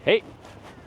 Hey,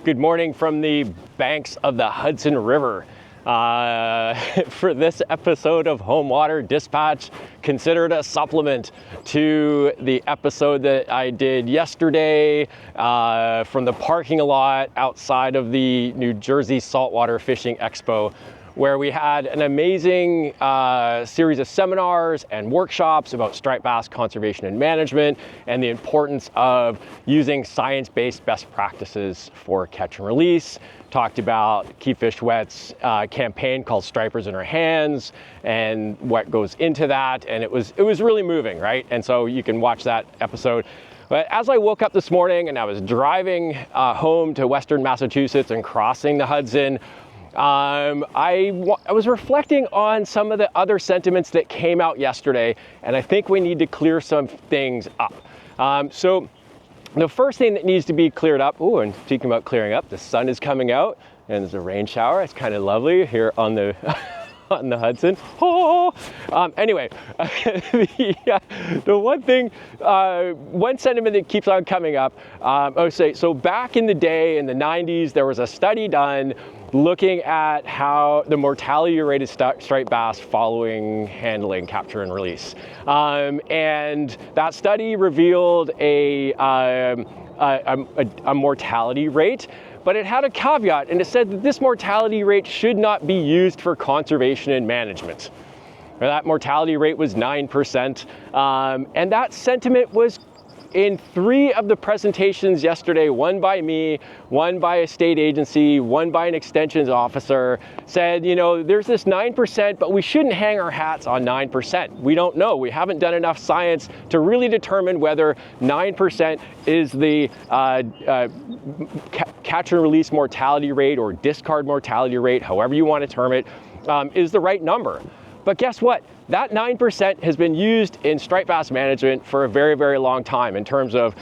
good morning from the banks of the Hudson River. For this episode of Home Water Dispatch, considered a supplement to the episode that I did yesterday from the parking lot outside of the New Jersey Saltwater Fishing Expo, where we had an amazing series of seminars and workshops about striped bass conservation and management and the importance of using science-based best practices for catch and release. Talked about Keep Fish Wet's campaign called Stripers in Our Hands and what goes into that, and it was really moving, right? And so you can watch that episode. But as I woke up this morning and I was driving home to Western Massachusetts and crossing the Hudson, I was reflecting on some of the other sentiments that came out yesterday, and I think we need to clear some things up. So the first thing that needs to be cleared up, and speaking about clearing up, the sun is coming out and there's a rain shower. It's kind of lovely here on the on the Hudson. Anyway, the one thing, one sentiment that keeps on coming up, so back in the day, in the 90s, there was a study done looking at how the mortality rate of striped bass following handling, capture, and release. And that study revealed a mortality rate, but it had a caveat, and it said that this mortality rate should not be used for conservation and management. That mortality rate was 9%, and that sentiment was in 3 of the presentations yesterday, one by me, one by a state agency, one by an extensions officer, said, there's this 9%, but we shouldn't hang our hats on 9%. We don't know. We haven't done enough science to really determine whether 9% is the catch and release mortality rate or discard mortality rate, however you want to term it, is the right number. But guess what? That 9% has been used in striped bass management for a very, very long time in terms of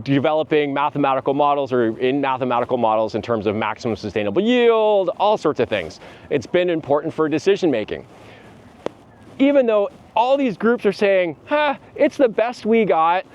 developing mathematical models or in mathematical models in terms of maximum sustainable yield, all sorts of things. It's been important for decision making. Even though all these groups are saying, it's the best we got,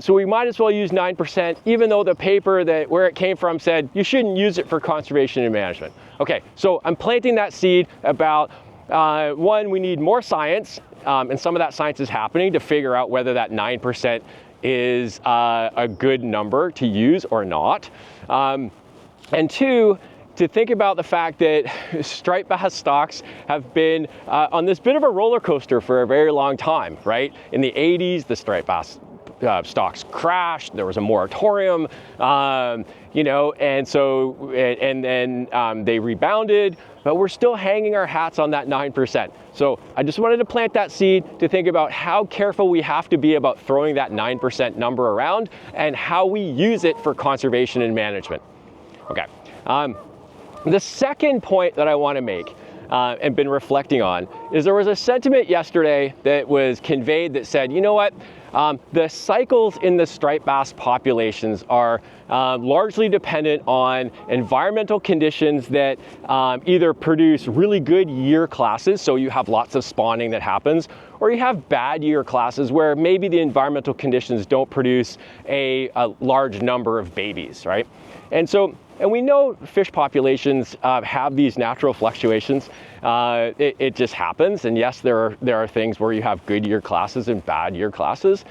so we might as well use 9%, even though the paper where it came from said you shouldn't use it for conservation and management. Okay, so I'm planting that seed about one, we need more science, and some of that science is happening to figure out whether that 9% is a good number to use or not. And two, to think about the fact that striped bass stocks have been on this bit of a roller coaster for a very long time, right? In the 80s, the striped bass stocks crashed. There was a moratorium, and then they rebounded, but we're still hanging our hats on that 9%. So I just wanted to plant that seed to think about how careful we have to be about throwing that 9% number around and how we use it for conservation and management. Okay. The second point that I want to make and been reflecting on is there was a sentiment yesterday that was conveyed that said, the cycles in the striped bass populations are largely dependent on environmental conditions that either produce really good year classes, so you have lots of spawning that happens, or you have bad year classes where maybe the environmental conditions don't produce a large number of babies, right? And we know fish populations have these natural fluctuations. It just happens. And yes, there are things where you have good year classes and bad year classes.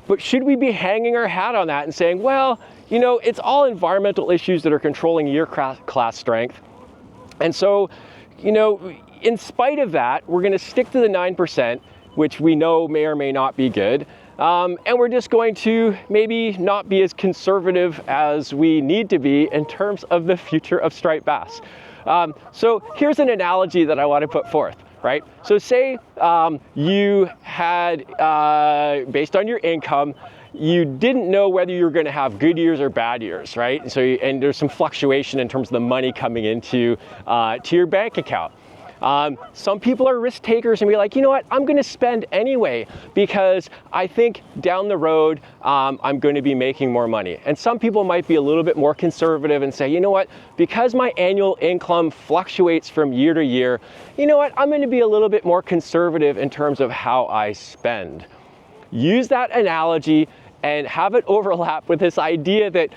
But should we be hanging our hat on that and saying, well, it's all environmental issues that are controlling year class strength. And so, in spite of that, we're going to stick to the 9%, which we know may or may not be good. And we're just going to maybe not be as conservative as we need to be in terms of the future of striped bass. So here's an analogy that I want to put forth, right? So say you had, based on your income, you didn't know whether you were going to have good years or bad years, right? And there's some fluctuation in terms of the money coming into to your bank account. Some people are risk takers and be like, I'm going to spend anyway because I think down the road I'm going to be making more money. And some people might be a little bit more conservative and say, because my annual income fluctuates from year to year, I'm going to be a little bit more conservative in terms of how I spend. Use that analogy and have it overlap with this idea that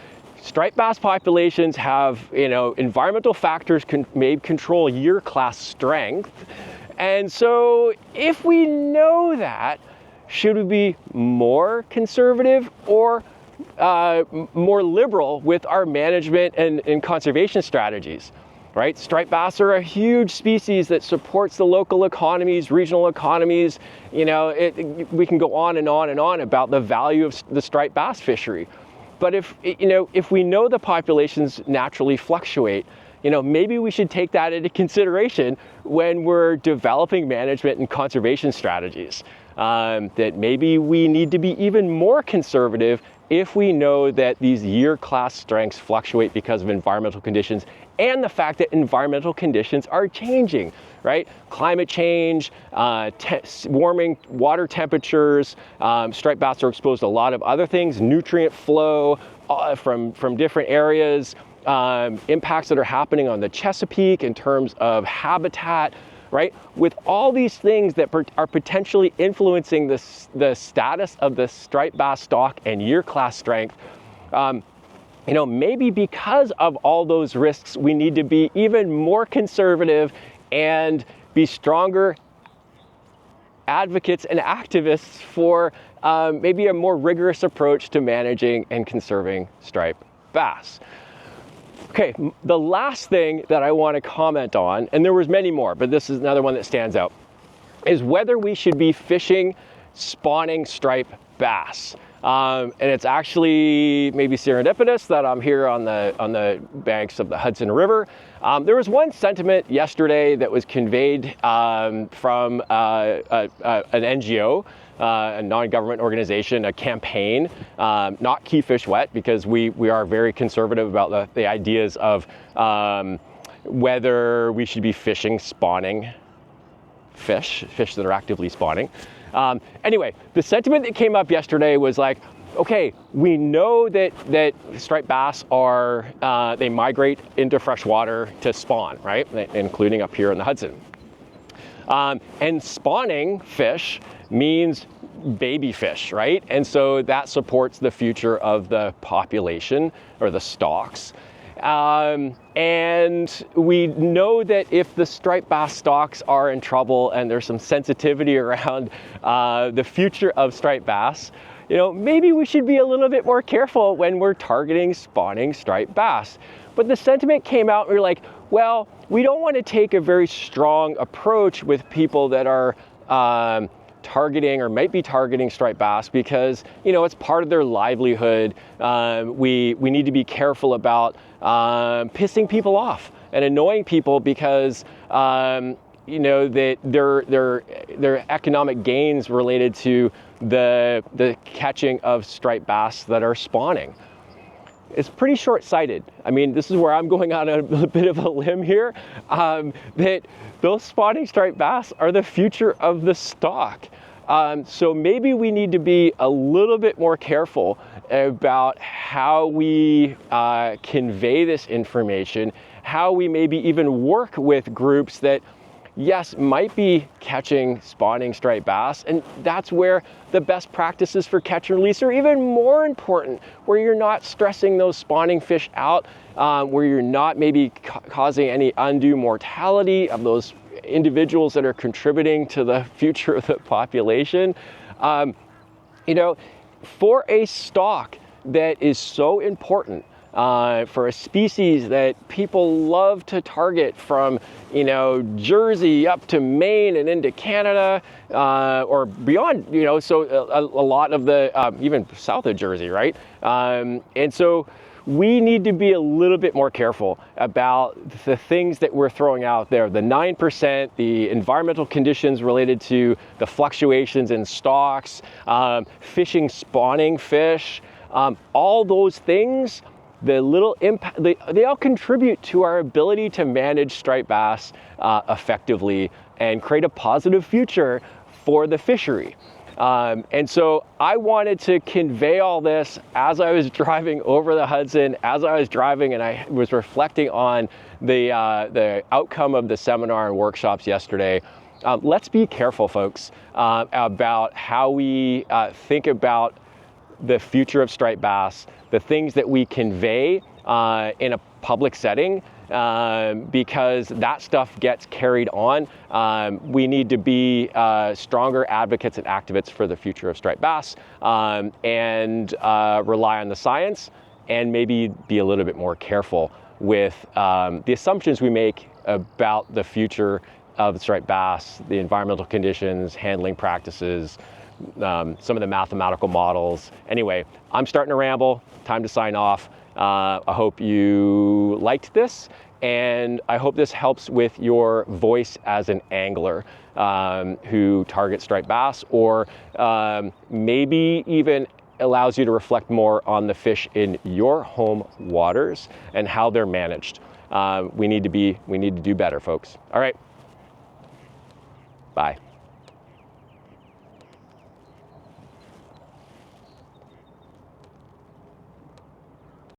striped bass populations have, environmental factors may control year class strength. And so if we know that, should we be more conservative or more liberal with our management and conservation strategies, right? Striped bass are a huge species that supports the local economies, regional economies. We can go on and on and on about the value of the striped bass fishery. But if we know the populations naturally fluctuate, maybe we should take that into consideration when we're developing management and conservation strategies. That maybe we need to be even more conservative if we know that these year class strengths fluctuate because of environmental conditions and the fact that environmental conditions are changing, right? Climate change, warming water temperatures, striped bass are exposed to a lot of other things, nutrient flow from different areas, impacts that are happening on the Chesapeake in terms of habitat, right? With all these things that are potentially influencing the status of the striped bass stock and year class strength, maybe because of all those risks, we need to be even more conservative and be stronger advocates and activists for maybe a more rigorous approach to managing and conserving striped bass. Okay, the last thing that I want to comment on, and there was many more, but this is another one that stands out, is whether we should be fishing spawning striped bass. And it's actually maybe serendipitous that I'm here on the banks of the Hudson River. There was one sentiment yesterday that was conveyed from an NGO, a non-government organization, a campaign, not Key Fish Wet, because we are very conservative about the ideas of whether we should be fishing spawning fish that are actively spawning. Anyway, the sentiment that came up yesterday was like, okay, we know that striped bass they migrate into fresh water to spawn, right? Including up here in the Hudson. And spawning fish means baby fish, right? And so that supports the future of the population or the stocks. And we know that if the striped bass stocks are in trouble and there's some sensitivity around the future of striped bass, maybe we should be a little bit more careful when we're targeting spawning striped bass. But the sentiment came out, and we were like, well, we don't want to take a very strong approach with people that are targeting or might be targeting striped bass because, it's part of their livelihood. We need to be careful about pissing people off and annoying people because, that their economic gains related to the catching of striped bass that are spawning. It's pretty short-sighted. I mean, this is where I'm going on a bit of a limb here, that those spawning striped bass are the future of the stock. So maybe we need to be a little bit more careful about how we convey this information, how we maybe even work with groups that, yes, might be catching spawning striped bass, and that's where the best practices for catch and release are even more important, where you're not stressing those spawning fish out, where you're not maybe causing any undue mortality of those individuals that are contributing to the future of the population. For a stock that is so important, for a species that people love to target from, Jersey up to Maine and into Canada, or beyond, so a lot of the, even south of Jersey, right? And so we need to be a little bit more careful about the things that we're throwing out there. The 9%, the environmental conditions related to the fluctuations in stocks, fishing spawning fish, all those things, the little impact, they all contribute to our ability to manage striped bass effectively and create a positive future for the fishery. And so I wanted to convey all this as I was driving over the Hudson, as I was driving, and I was reflecting on the outcome of the seminar and workshops yesterday. Let's be careful, folks, about how we think about the future of striped bass, the things that we convey in a public setting, because that stuff gets carried on. We need to be stronger advocates and activists for the future of striped bass, and rely on the science, and maybe be a little bit more careful with the assumptions we make about the future of striped bass, the environmental conditions, handling practices, some of the mathematical models. Anyway, I'm starting to ramble, time to sign off. I hope you liked this, and I hope this helps with your voice as an angler who targets striped bass, or maybe even allows you to reflect more on the fish in your home waters and how they're managed. We need to do better, folks. All right, bye.